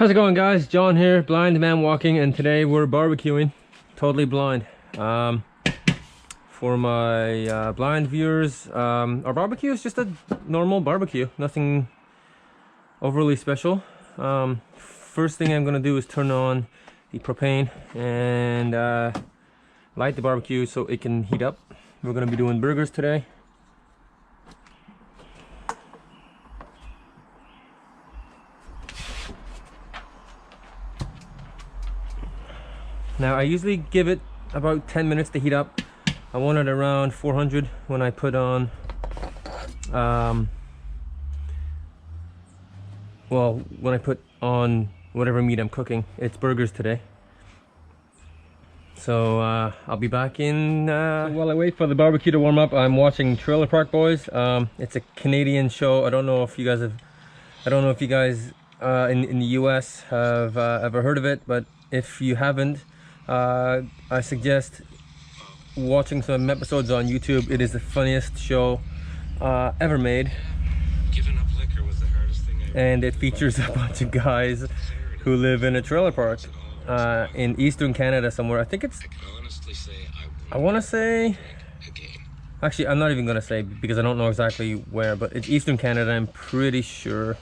How's it going, guys? John here, blind man walking, and today we're barbecuing, totally blind. For my blind viewers, our barbecue is just a normal barbecue, nothing overly special. First thing I'm gonna do is turn on the propane and light the barbecue so it can heat up. We're gonna be doing burgers today. Now I usually give it about 10 minutes to heat up. I want it around 400 when I put on when I put on whatever meat I'm cooking. It's burgers today. So I'll be back in while I wait for the barbecue to warm up. I'm watching Trailer Park Boys. It's a Canadian show. I don't know if you guys in the US have ever heard of it, but if you haven't, I suggest watching some episodes on YouTube. It is the funniest show ever made. Giving up liquor was the hardest thing I ever And it features a bunch of guys who live in a trailer park in eastern Canada somewhere. I think it's, I can honestly say I want to say, again. actually I'm not even going to say because I don't know exactly where, but it's eastern Canada, I'm pretty sure.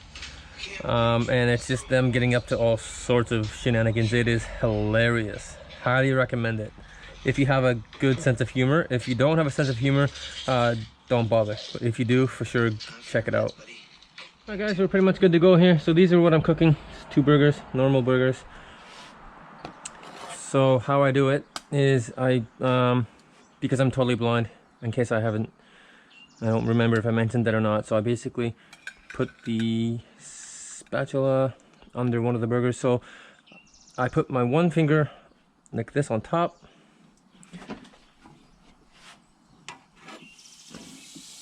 And it's just them getting up to all sorts of shenanigans. It is hilarious. Highly recommend it if you have a good sense of humor. If you don't have a sense of humor, don't bother, but if you do, for sure check it out. Alright guys, we're pretty much good to go here. So these are what I'm cooking. It's 2 burgers, normal burgers. So how I do it is I because I'm totally blind, in case I don't remember if I mentioned that or not, so I basically put the spatula under one of the burgers. So I put my one finger like this on top,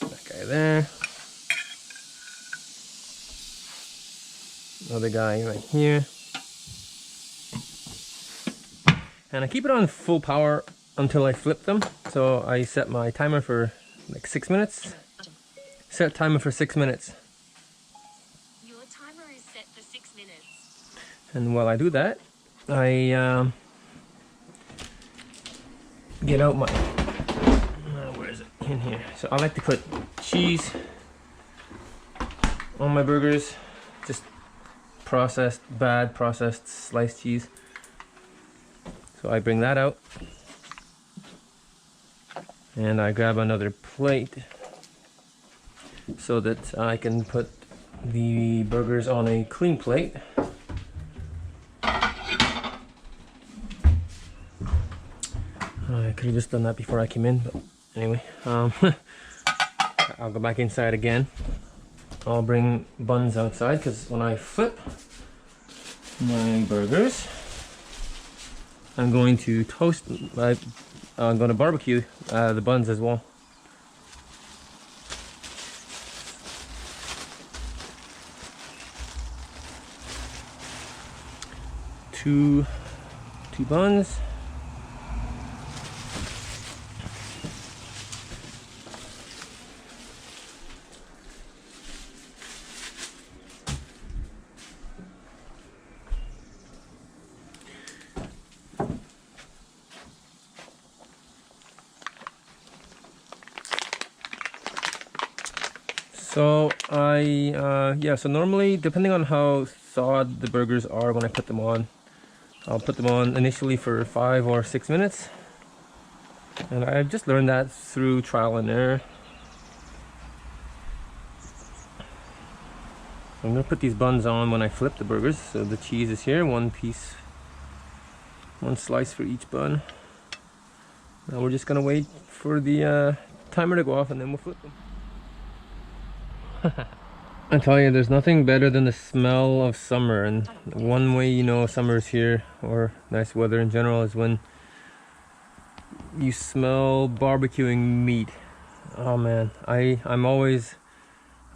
that guy there, another guy right here, and I keep it on full power until I flip them. So I set my timer for like 6 minutes. Set timer for 6 minutes. Your timer is set for 6 minutes. And while I do that, I get out my where is it? In here. So I like to put cheese on my burgers, just bad processed sliced cheese. So I bring that out and I grab another plate so that I can put the burgers on a clean plate. I could have just done that before I came in, but anyway, I'll go back inside again. I'll bring buns outside because when I flip my burgers, I'm going to toast, I'm going to barbecue the buns as well. Two buns. So so normally, depending on how thawed the burgers are when I put them on, I'll put them on initially for 5 or 6 minutes. And I've just learned that through trial and error. I'm gonna put these buns on when I flip the burgers. So the cheese is here, one slice for each bun. Now we're just gonna wait for the timer to go off and then we'll flip them. I tell you, there's nothing better than the smell of summer, and one way you know summer's here, or nice weather in general, is when you smell barbecuing meat. Oh man, I'm always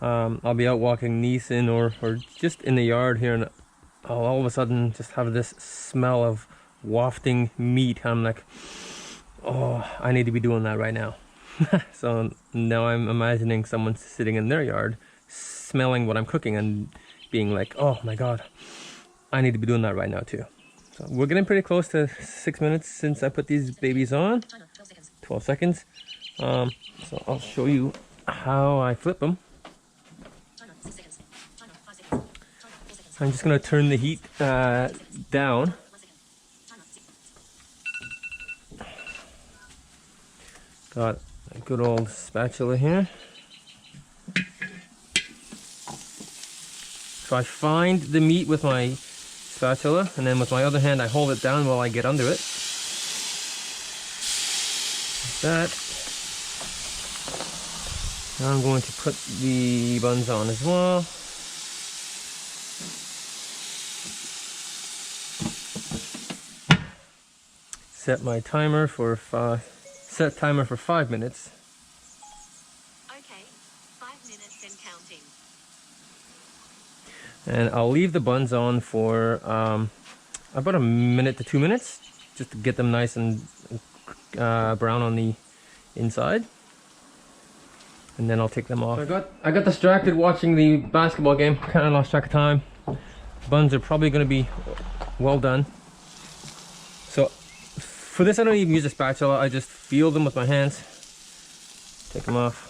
I'll be out walking Neeson or just in the yard here, and I'll all of a sudden just have this smell of wafting meat. I'm like, oh, I need to be doing that right now. So now I'm imagining someone sitting in their yard smelling what I'm cooking and being like, oh my god, I need to be doing that right now too. So we're getting pretty close to 6 minutes since I put these babies on. 12 seconds. So I'll show you how I flip them. I'm just gonna turn the heat down. Got a good old spatula here. So I find the meat with my spatula, and then with my other hand I hold it down while I get under it. Like that. Now I'm going to put the buns on as well. Set my timer for 5 minutes. Okay, 5 minutes and counting. And I'll leave the buns on for about 1 minute to 2 minutes, just to get them nice and brown on the inside. And then I'll take them off. I got distracted watching the basketball game. Kind of lost track of time. Buns are probably going to be well done. So for this, I don't even use a spatula. I just feel them with my hands. Take them off.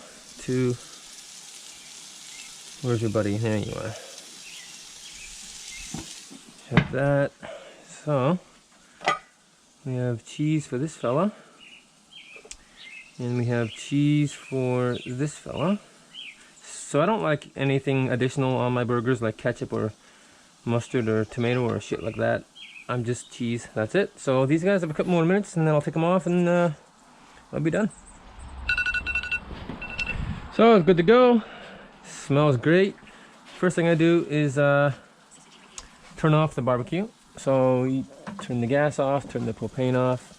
Where's your buddy? There you are. Check that. So we have cheese for this fella. And we have cheese for this fella. So I don't like anything additional on my burgers like ketchup or mustard or tomato or shit like that. I'm just cheese, that's it. So these guys have a couple more minutes and then I'll take them off and I'll be done. So it's good to go. Smells great. First thing I do is turn off the barbecue. So you turn the gas off, turn the propane off.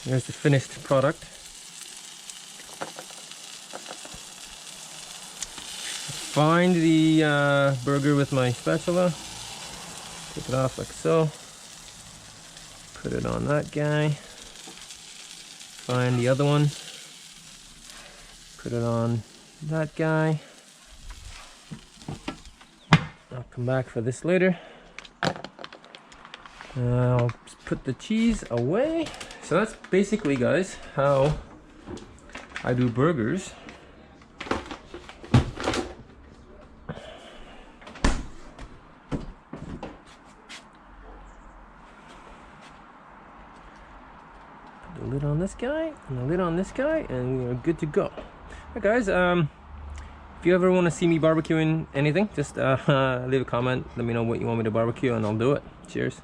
There's the finished product. Find the burger with my spatula. Take it off like so. Put it on that guy. Find the other one. Put it on that guy. I'll come back for this later. I'll put the cheese away. So that's basically, guys, how I do burgers. Put the lid on this guy and the lid on this guy, and we are good to go. Alright, guys, if you ever want to see me barbecuing anything, just leave a comment. Let me know what you want me to barbecue and I'll do it. Cheers.